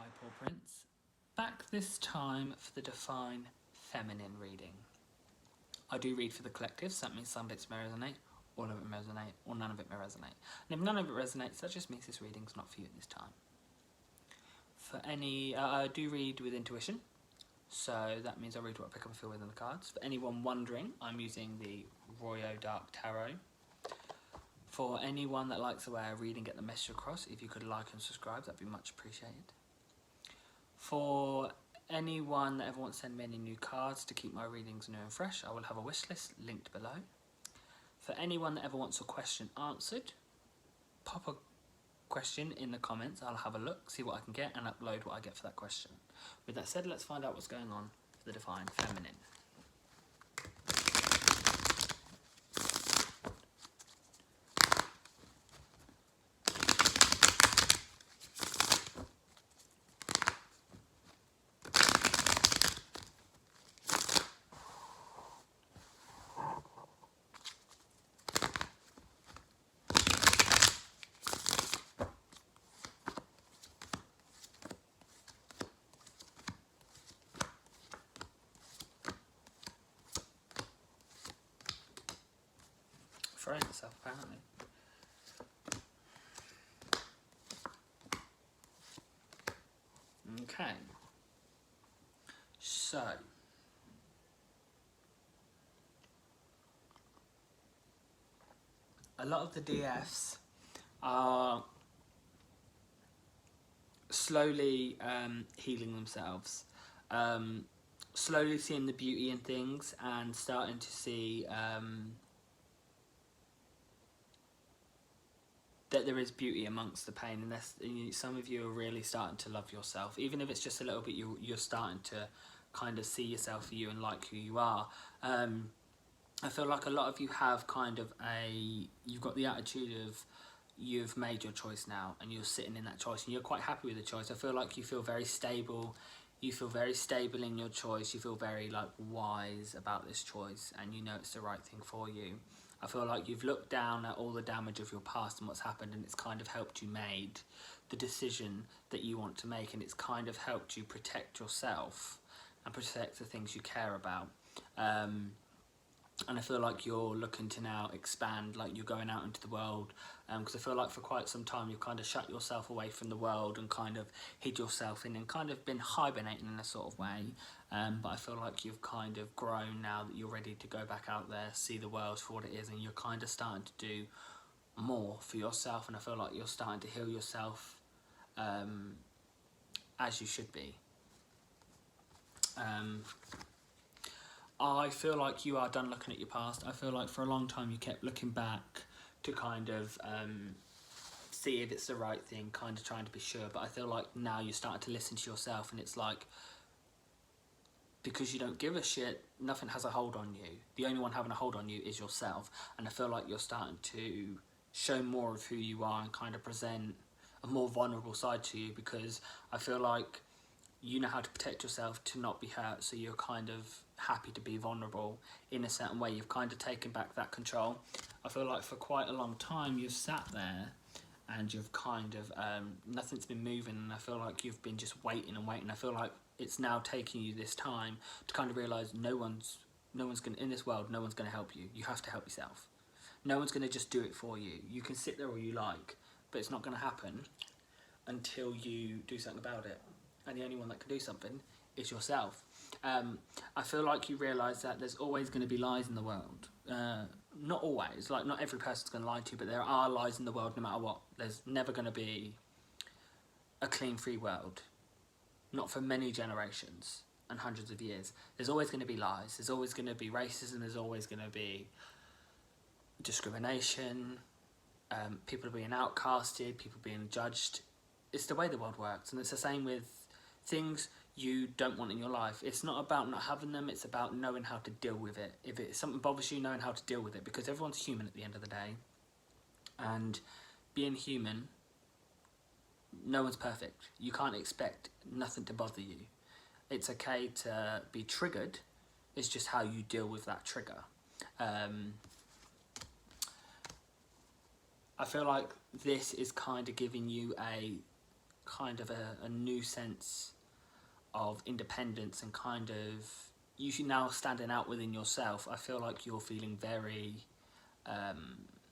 Paw Prince, back this time for the Define Feminine reading. I do read for the collective, so that means some bits may resonate, all of it may resonate, or none of it may resonate. And if none of it resonates, that just means this reading's not for you at this time. For any, I do read with intuition, so that means I read what I pick up and feel within the cards. For anyone wondering, I'm using the Royal Dark Tarot. For anyone that likes the way I read and get the message across, if you could like and subscribe, that'd be much appreciated. For anyone that ever wants to send me any new cards to keep my readings new and fresh, I will have a wish list linked below. For anyone that ever wants a question answered, pop a question in the comments. I'll have a look, see what I can get, and upload what I get for that question. With that said, let's find out what's going on for the Divine Feminine. Throwing itself, apparently. Okay. So. A lot of the DFs are slowly healing themselves. Slowly seeing the beauty in things and starting to see that there is beauty amongst the pain, and some of you are really starting to love yourself. Even if it's just a little bit, you're starting to kind of see yourself for you and like who you are. I feel like a lot of you have kind of you've got the attitude of you've made your choice now and you're sitting in that choice and you're quite happy with the choice. I feel like you feel very stable. You feel very stable in your choice. You feel very like wise about this choice and you know it's the right thing for you. I feel like you've looked down at all the damage of your past and what's happened, and it's kind of helped you made the decision that you want to make, and it's kind of helped you protect yourself and protect the things you care about. And I feel like you're looking to now expand, like you're going out into the world, because I feel like for quite some time you've kind of shut yourself away from the world and kind of hid yourself in and kind of been hibernating in a sort of way. But I feel like you've kind of grown now that you're ready to go back out there, see the world for what it is, and you're kind of starting to do more for yourself, and I feel like you're starting to heal yourself as you should be. I feel like you are done looking at your past. I feel like for a long time you kept looking back to kind of see if it's the right thing, kind of trying to be sure. But I feel like now you're starting to listen to yourself, and it's like, because you don't give a shit, nothing has a hold on you. The only one having a hold on you is yourself. And I feel like you're starting to show more of who you are and kind of present a more vulnerable side to you, because I feel like you know how to protect yourself to not be hurt, so you're kind of happy to be vulnerable in a certain way. You've kind of taken back that control. I feel like for quite a long time you've sat there and you've kind of nothing's been moving, and I feel like you've been just waiting and waiting. I feel like it's now taking you this time to kind of realise no one's gonna, in this world, no one's gonna help you. You have to help yourself. No one's gonna just do it for you. You can sit there all you like, but it's not gonna happen until you do something about it. And the only one that can do something is yourself. I feel like you realise that there's always going to be lies in the world. Not always, like not every person's going to lie to you, but there are lies in the world no matter what. There's never going to be a clean, free world. Not for many generations and hundreds of years. There's always going to be lies. There's always going to be racism. There's always going to be discrimination. People being outcasted. People being judged. It's the way the world works, and it's the same with things you don't want in your life. It's not about not having them, it's about knowing how to deal with it. If something bothers you, knowing how to deal with it, because everyone's human at the end of the day. And being human, no one's perfect. You can't expect nothing to bother you. It's okay to be triggered, it's just how you deal with that trigger. I feel like this is kind of giving you a kind of a new sense of independence and kind of you now standing out within yourself. I feel like you're feeling very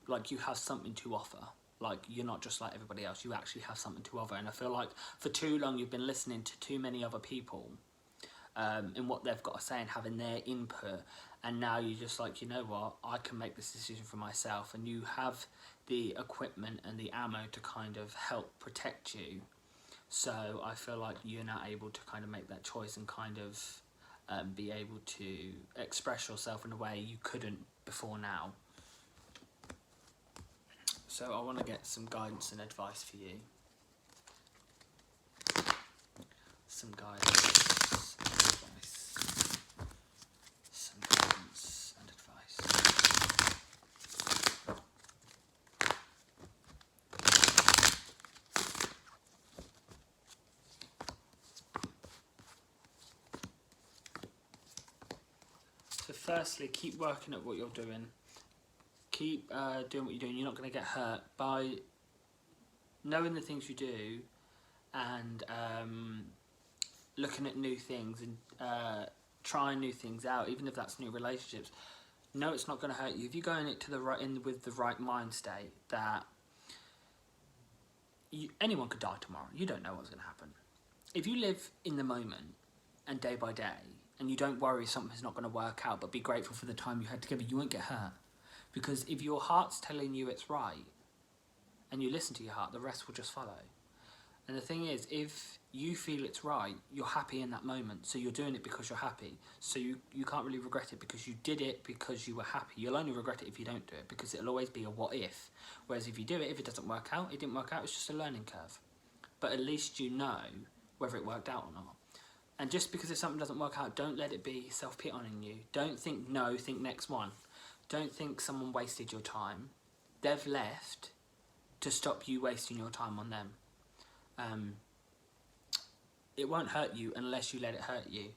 like you have something to offer. Like you're not just like everybody else, you actually have something to offer. And I feel like for too long you've been listening to too many other people in what they've got to say and having their input, and now you're just like, you know what, I can make this decision for myself, and you have the equipment and the ammo to kind of help protect you. So I feel like you're now able to kind of make that choice and kind of be able to express yourself in a way you couldn't before now. So I want to get some guidance and advice for you. Some guidance and advice. Some guidance and advice. So firstly, keep working at what you're doing. Keep doing what you're doing. You're not going to get hurt by knowing the things you do and looking at new things and trying new things out, even if that's new relationships. No, it's not going to hurt you if you go in it to the right with the right mind state. That anyone could die tomorrow. You don't know what's going to happen. If you live in the moment and day by day, and you don't worry something's not going to work out, but be grateful for the time you had together, you won't get hurt. Because if your heart's telling you it's right, and you listen to your heart, the rest will just follow. And the thing is, if you feel it's right, you're happy in that moment, so you're doing it because you're happy. So you can't really regret it because you did it because you were happy. You'll only regret it if you don't do it, because it'll always be a what if. Whereas if you do it, if it doesn't work out, it didn't work out, it's just a learning curve. But at least you know whether it worked out or not. And just because if something doesn't work out, don't let it be self-pity on you. Don't think no, think next one. Don't think someone wasted your time. They've left to stop you wasting your time on them. It won't hurt you unless you let it hurt you.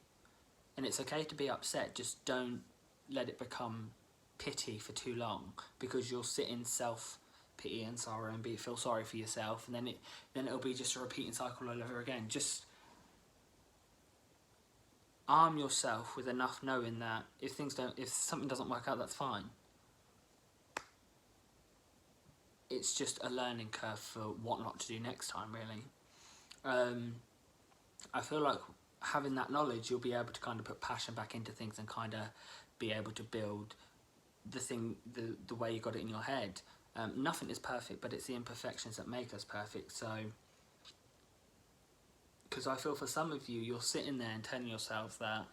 And it's okay to be upset, just don't let it become pity for too long, because you'll sit in self-pity and sorrow and feel sorry for yourself, and then it'll be just a repeating cycle all over again. Just arm yourself with enough knowing that if something doesn't work out, that's fine. It's just a learning curve for what not to do next time, really. I feel like having that knowledge, you'll be able to kind of put passion back into things and kind of be able to build the way you got it in your head. Nothing is perfect, but it's the imperfections that make us perfect. So, because I feel for some of you, you're sitting there and telling yourself that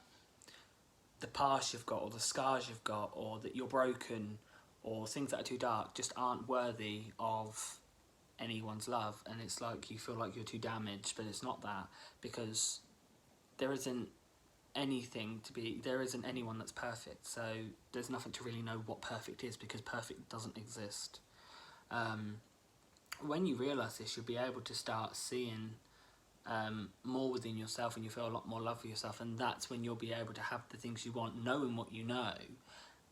the past you've got, or the scars you've got, or that you're broken, or things that are too dark just aren't worthy of anyone's love. And it's like you feel like you're too damaged, but it's not that, because there isn't anyone that's perfect. So there's nothing to really know what perfect is, because perfect doesn't exist. When you realise this, you'll be able to start seeing more within yourself, and you feel a lot more love for yourself, and that's when you'll be able to have the things you want, knowing what you know,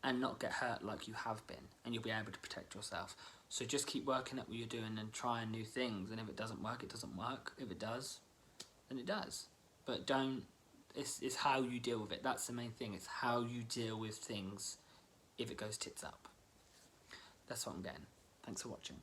and not get hurt like you have been, and you'll be able to protect yourself. So just keep working at what you're doing and trying new things, and if it doesn't work, it doesn't work. If it does, then it does. But it's how you deal with it. That's the main thing. It's how you deal with things if it goes tits up. That's what I'm getting. Thanks for watching.